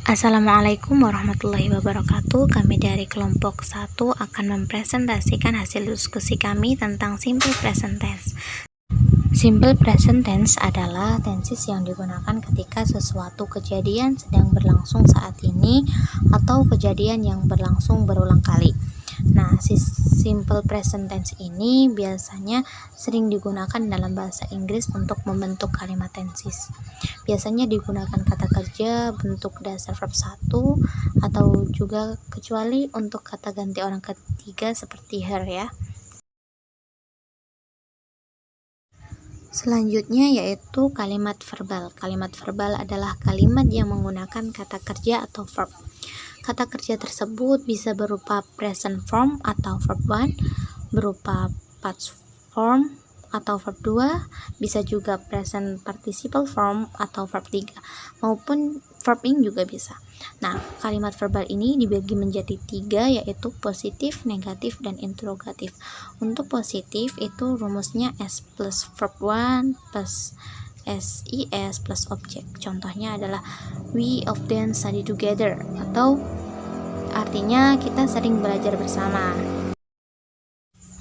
Assalamualaikum warahmatullahi wabarakatuh. Kami dari kelompok 1 akan mempresentasikan hasil diskusi kami tentang simple present tense. Simple present tense adalah tenses yang digunakan ketika sesuatu kejadian sedang berlangsung saat ini atau kejadian yang berlangsung berulang kali. Nah, simple present tense ini biasanya sering digunakan dalam bahasa Inggris untuk membentuk kalimat tenses. Biasanya digunakan kata kerja bentuk dasar verb 1 atau juga kecuali untuk kata ganti orang ketiga seperti her ya. Selanjutnya yaitu kalimat verbal. Kalimat verbal adalah kalimat yang menggunakan kata kerja atau verb. Kata kerja tersebut bisa berupa present form atau verb 1, berupa past form atau verb 2, bisa juga present participle form atau verb 3, maupun verb ing juga bisa. Nah, kalimat verbal ini dibagi menjadi 3, yaitu positif, negatif, dan interrogatif. Untuk positif itu rumusnya S plus verb 1 plus SIS plus object. Contohnya adalah we often study together, atau artinya kita sering belajar bersama.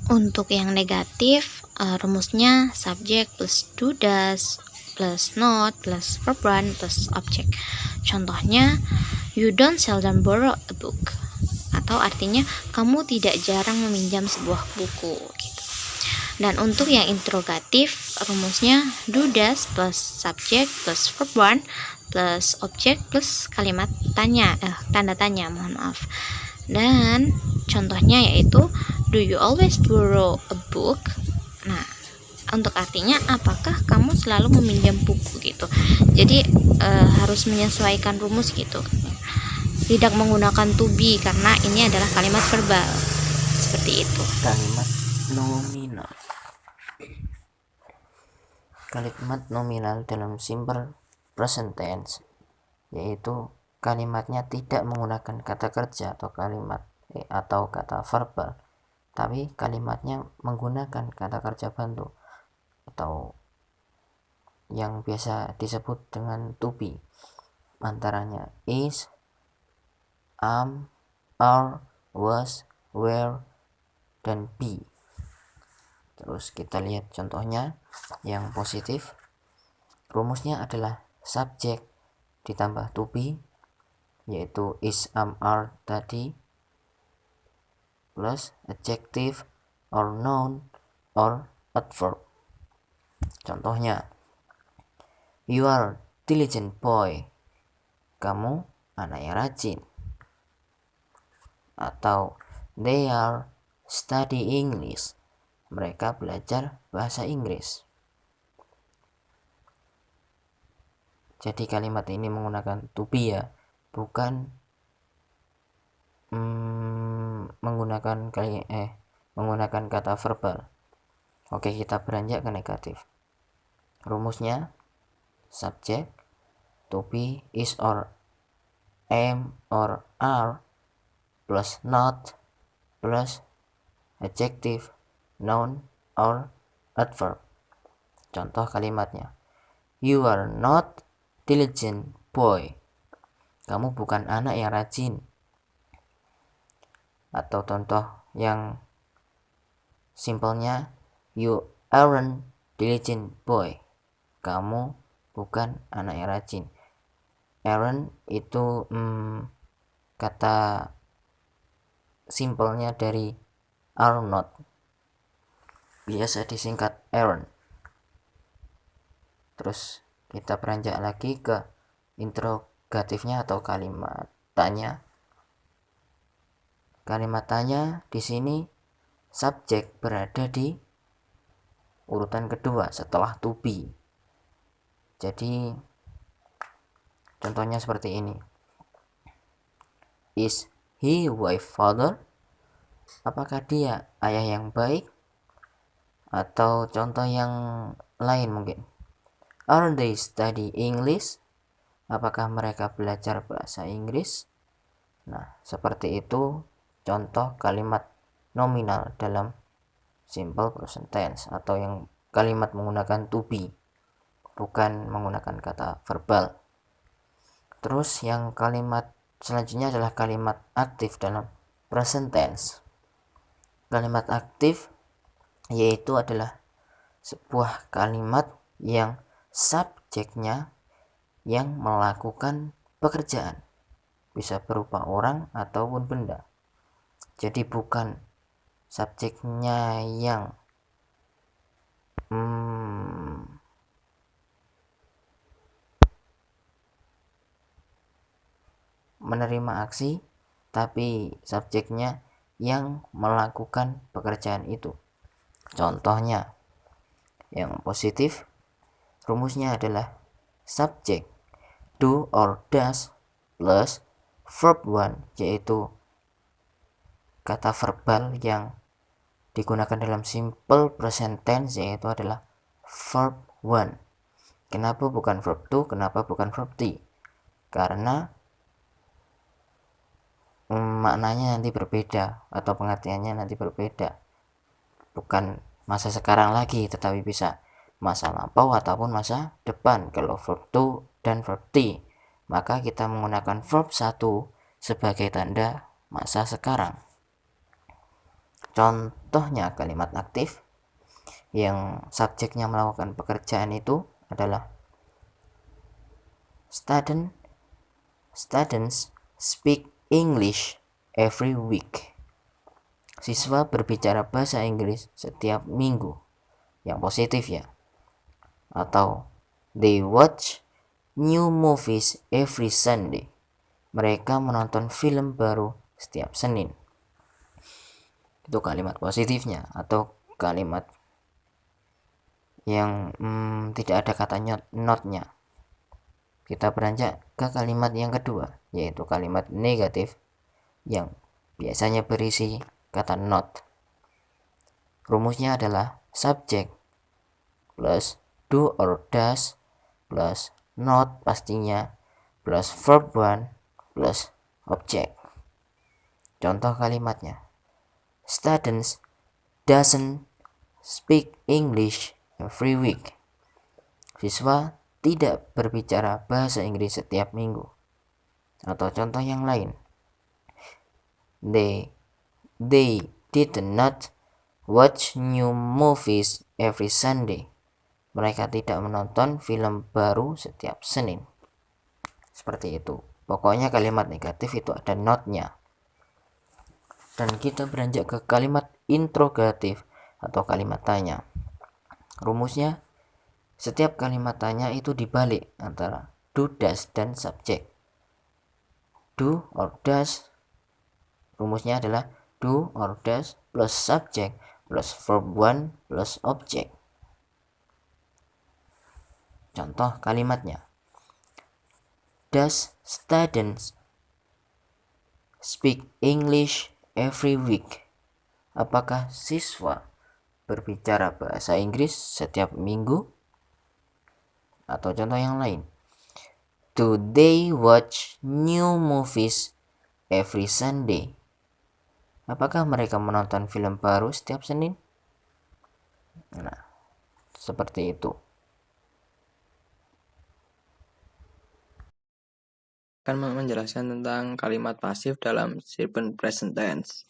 Untuk yang negatif, rumusnya subject plus do does plus not plus verb 1 plus object. Contohnya, you don't seldom borrow a book, atau artinya kamu tidak jarang meminjam sebuah buku gitu. Dan untuk yang interrogatif, rumusnya do does plus subject plus verb 1 plus object plus kalimat tanya, tanda tanya, mohon maaf. Dan contohnya yaitu do you always borrow a book? Nah, untuk artinya apakah kamu selalu meminjam buku gitu. Jadi harus menyesuaikan rumus gitu. Tidak menggunakan to be karena ini adalah kalimat verbal. Seperti itu. Kalimat nominal. Kalimat nominal dalam simple present tense yaitu kalimatnya tidak menggunakan kata kerja atau kata verbal, tapi kalimatnya menggunakan kata kerja bantu atau yang biasa disebut dengan to be, antaranya is, am, are, was, were, dan be. Terus kita lihat contohnya yang positif. Rumusnya adalah subject ditambah to be, yaitu is, am, are tadi, plus adjective or noun or adverb. Contohnya, you are diligent boy, kamu anak yang rajin. Atau they are study English, mereka belajar bahasa Inggris. Jadi kalimat ini menggunakan to be ya, bukan menggunakan kata verbal. Oke, kita beranjak ke negatif. Rumusnya subject to be is or am or are plus not plus adjective noun or adverb. Contoh kalimatnya, you are not diligent boy, kamu bukan anak yang rajin. Atau contoh yang simpelnya, you aren't diligent boy, kamu bukan anak yang rajin. Aren't itu kata simpelnya dari are not, biasa disingkat aren't. Terus kita beranjak lagi ke interrogatifnya atau kalimat tanya. Kalimat tanya di sini subjek berada di urutan kedua setelah to be. Jadi contohnya seperti ini. Is he wife father? Apakah dia ayah yang baik? Atau contoh yang lain mungkin. Are they study English? Apakah mereka belajar bahasa Inggris? Nah, seperti itu contoh kalimat nominal dalam simple present tense atau yang kalimat menggunakan to be, bukan menggunakan kata verbal. Terus yang kalimat selanjutnya adalah kalimat aktif dalam present tense. Kalimat aktif yaitu adalah sebuah kalimat yang subjeknya yang melakukan pekerjaan, bisa berupa orang ataupun benda. Jadi bukan subjeknya yang menerima aksi, tapi subjeknya yang melakukan pekerjaan itu. Contohnya, yang positif, rumusnya adalah subjek do or does plus verb one, yaitu kata verbal yang digunakan dalam simple present tense, yaitu adalah verb one. Kenapa bukan verb to? Kenapa bukan verb three? Karena maknanya nanti berbeda atau pengertiannya nanti berbeda. Bukan masa sekarang lagi, tetapi bisa masa lampau ataupun masa depan. Kalau verb to dan verb three, maka kita menggunakan verb 1 sebagai tanda masa sekarang. Contohnya kalimat aktif yang subjeknya melakukan pekerjaan itu adalah students speak English every week. Siswa berbicara bahasa Inggris setiap minggu. Yang positif ya. Atau they watch new movies every Sunday. Mereka menonton film baru setiap Senin. Itu kalimat positifnya. Atau kalimat yang tidak ada kata not-nya. Kita beranjak ke kalimat yang kedua, yaitu kalimat negatif yang biasanya berisi kata not. Rumusnya adalah subject plus do or does plus not pastinya plus verb one plus object. Contoh kalimatnya, students doesn't speak English every week. Siswa tidak berbicara bahasa Inggris setiap minggu. Atau contoh yang lain, they did not watch new movies every Sunday. Mereka tidak menonton film baru setiap Senin. Seperti itu. Pokoknya kalimat negatif itu ada not-nya. Dan kita beranjak ke kalimat interrogatif atau kalimat tanya. Rumusnya, setiap kalimat tanya itu dibalik antara do, does, dan subjek. Do or does, rumusnya adalah do or does plus subject plus verb one plus object. Contoh kalimatnya, does students speak English every week? Apakah siswa berbicara bahasa Inggris setiap minggu? Atau contoh yang lain, do they watch new movies every Sunday? Apakah mereka menonton film baru setiap Senin? Nah, seperti itu. Akan menjelaskan tentang kalimat pasif dalam simple present tense.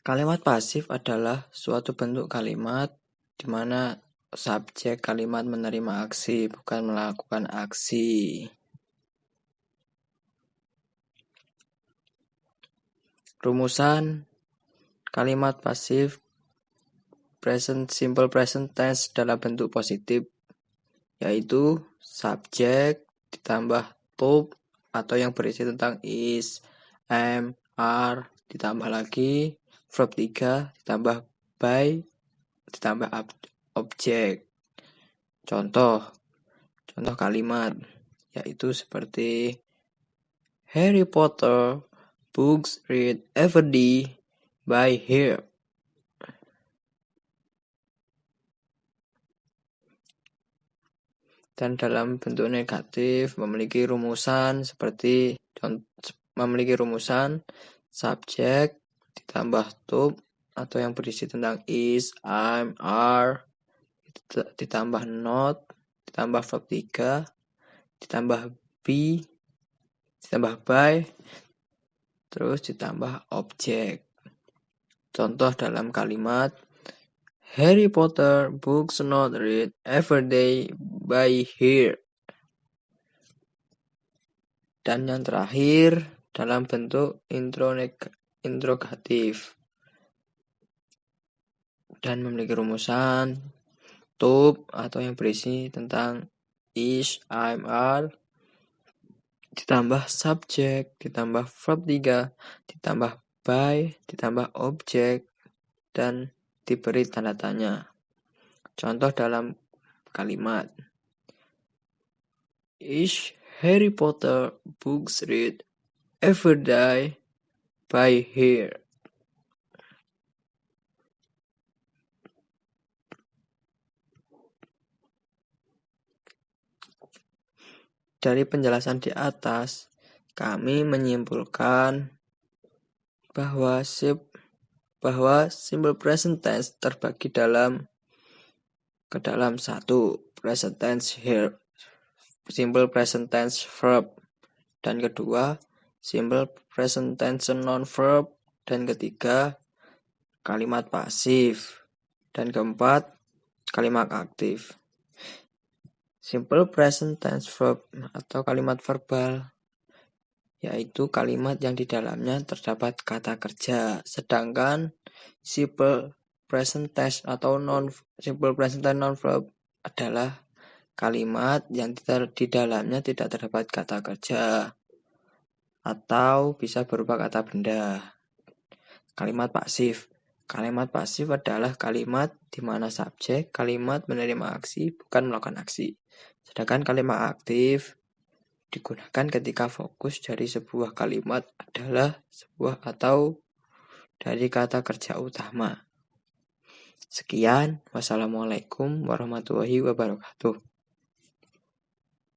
Kalimat pasif adalah suatu bentuk kalimat di mana subjek kalimat menerima aksi, bukan melakukan aksi. Rumusan kalimat pasif simple present tense dalam bentuk positif, yaitu subjek ditambah to atau yang berisi tentang is, am, are, ditambah lagi verb 3, ditambah by, ditambah objek. Contoh kalimat yaitu seperti Harry Potter books read every day by her. Dan dalam bentuk negatif memiliki rumusan seperti subjek ditambah to atau yang berisi tentang is, am, are, ditambah not, ditambah verb 3, ditambah be, ditambah by, terus ditambah objek. Contoh dalam kalimat Harry Potter books not read every day by here. Dan yang terakhir dalam bentuk interrogatif dan memiliki rumusan to atau yang berisi tentang is, I'm, are, ditambah subjek, ditambah verb 3, ditambah by, ditambah objek, dan diberi tanda tanya. Contoh dalam kalimat Is Harry Potter books read every day by here? Dari penjelasan di atas, kami menyimpulkan bahwa simple present tense terbagi ke dalam satu, present tense here, simple present tense verb, dan kedua, simple present tense non-verb, dan ketiga, kalimat pasif, dan keempat, kalimat aktif. Simple present tense verb atau kalimat verbal yaitu kalimat yang di dalamnya terdapat kata kerja, sedangkan simple present tense atau simple present tense non-verb adalah kalimat yang di dalamnya tidak terdapat kata kerja atau bisa berupa kata benda. Kalimat pasif adalah kalimat di mana subjek kalimat menerima aksi bukan melakukan aksi. Sedangkan kalimat aktif digunakan ketika fokus dari sebuah kalimat adalah sebuah atau dari kata kerja utama. Sekian, wassalamualaikum warahmatullahi wabarakatuh.